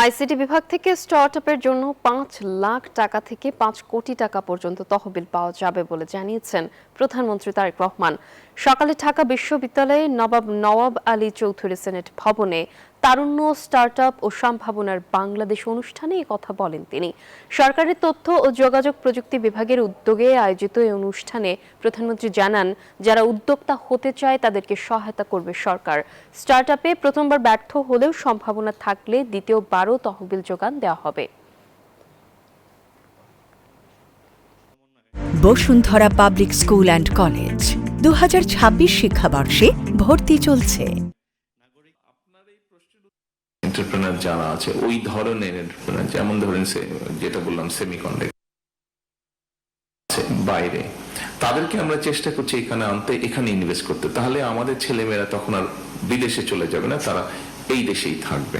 ICT বিভাগ থেকে স্টার্টআপের জন্য ৫ লাখ টাকা থেকে ৫ কোটি টাকা পর্যন্ত তহবিল পাওয়া যাবে বলে জানিয়েছেন প্রধানমন্ত্রী তারেক রহমান। সকালে ঢাকা বিশ্ববিদ্যালয়ে নবাব নওয়াব আলী চৌধুরী সিনেট ভবনে তারুণ্য, স্টার্টআপ ও সম্ভাবনার বাংলাদেশ অনুষ্ঠানে এ কথা বলেন তিনি। সরকারের তথ্য ও যোগাযোগ প্রযুক্তি বিভাগের উদ্যোগে আয়োজিত এই অনুষ্ঠানে প্রধানমন্ত্রী জানান, যারা উদ্যোক্তা হতে চায় তাদেরকে সহায়তা করবে সরকার। স্টার্টআপে প্রথমবার ব্যর্থ হলেও সম্ভাবনা থাকলে দ্বিতীয়বারও তহবিল যোগান দেওয়া হবে। Bashundhara public school and college ২০২৬ শিক্ষাবর্ষে ভর্তি চলছে। এন্টারপ্রেনার যারা আছে ওই ধরনের এন্টারপ্রেনার, যেমন ধরেন যেটা বললাম সেমিকন্ডাক্টর বাইরে, তাদেরকে আমরা চেষ্টা করছি এখানে আনতে, এখানে ইনভেস্ট করতে। তাহলে আমাদের ছেলেমেয়েরা তখন আর বিদেশে চলে যাবে না, তারা এই দেশেই থাকবে।